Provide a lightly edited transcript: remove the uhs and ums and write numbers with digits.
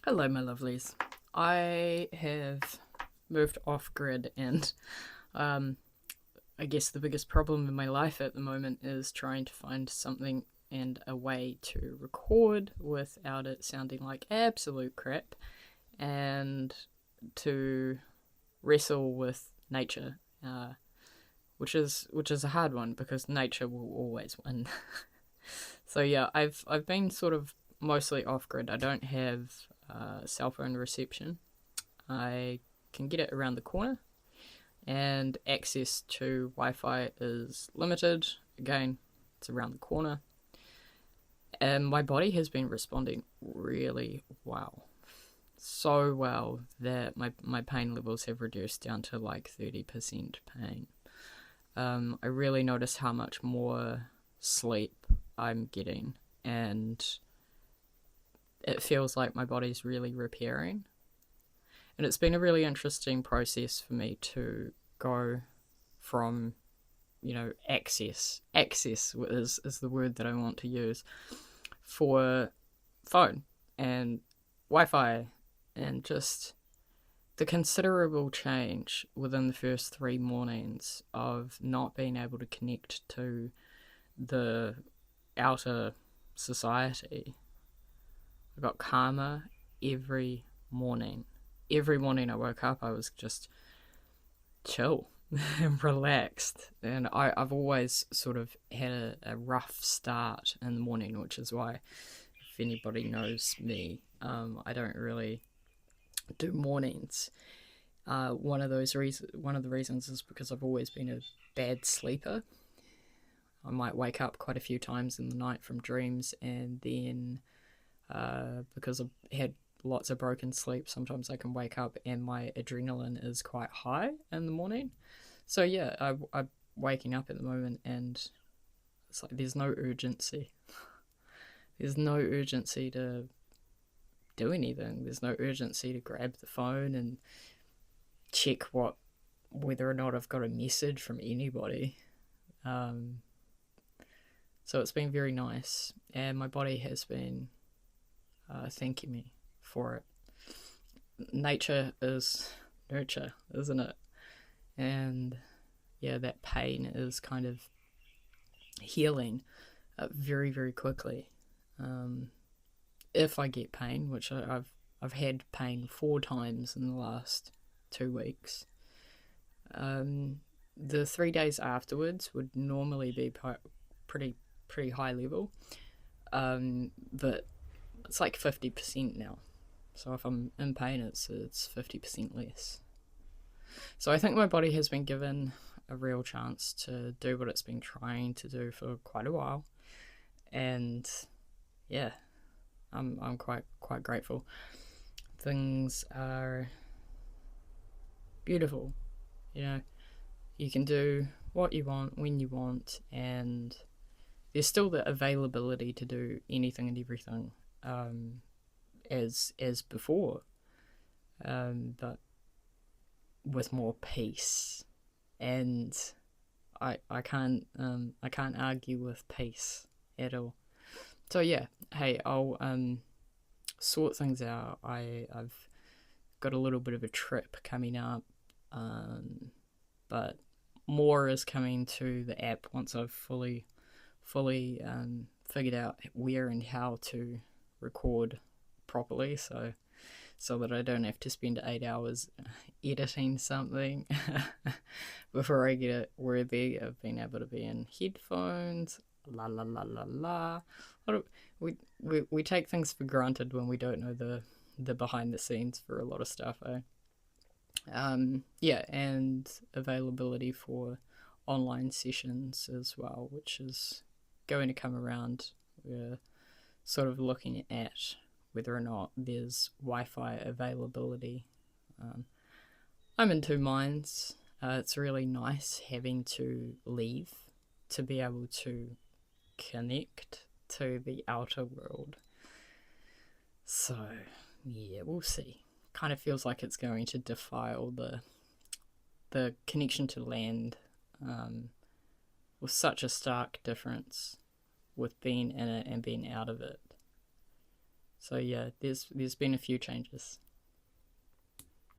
Hello, my lovelies. I have moved off grid, and um, I guess the biggest problem in my life at the moment is trying to find something and a way to record without it sounding like absolute crap, and to wrestle with nature, which is a hard one because nature will always win. So yeah, I've been sort of mostly off grid. I don't have cell phone reception. I can get it around the corner, and access to Wi-Fi is limited. Again, it's around the corner, and my body has been responding really well, so well that my pain levels have reduced down to like 30% pain. I really notice how much more sleep I'm getting, and it feels like my body's really repairing. And it's been a really interesting process for me to go from, access is the word that I want to use for phone and Wi-Fi, and just the considerable change within the first 3 mornings of not being able to connect to the outer society. I got calmer every morning. Every morning I woke up, I was just chill and relaxed. And I've always sort of had a rough start in the morning, which is why, if anybody knows me, I don't really do mornings. One of the reasons is because I've always been a bad sleeper. I might wake up quite a few times in the night from dreams, and then because I've had lots of broken sleep, sometimes I can wake up and my adrenaline is quite high in the morning. So yeah, I'm waking up at the moment, and it's like there's no urgency. There's no urgency to do anything. There's no urgency to grab the phone and check whether or not I've got a message from anybody. So it's been very nice, and my body has been thanking me for it. Nature is nurture, isn't it? And yeah, that pain is kind of healing very, very quickly. If I get pain, which I've had pain 4 times in the last 2 weeks. The 3 days afterwards would normally be pretty high level, but it's like 50% now. So if I'm in pain, it's 50% less. So I think my body has been given a real chance to do what it's been trying to do for quite a while, and yeah, I'm quite grateful. Things are beautiful, you know. You can do what you want when you want, and there's still the availability to do anything and everything as before, but with more peace. And I can't argue with peace at all. So yeah, hey, I'll sort things out. I've got a little bit of a trip coming up, but more is coming to the app once I've fully figured out where and how to record properly, so that I don't have to spend 8 hours editing something before I get it worthy of being able to be in headphones. La la la la la. We take things for granted when we don't know the behind the scenes for a lot of stuff, eh? Yeah, and availability for online sessions as well, which is going to come around. We're sort of looking at whether or not there's Wi-Fi availability. I'm in two minds. It's really nice having to leave to be able to connect to the outer world. So, yeah, we'll see. Kind of feels like it's going to defile the connection to land, with such a stark difference with being in it and being out of it. So yeah, there's been a few changes.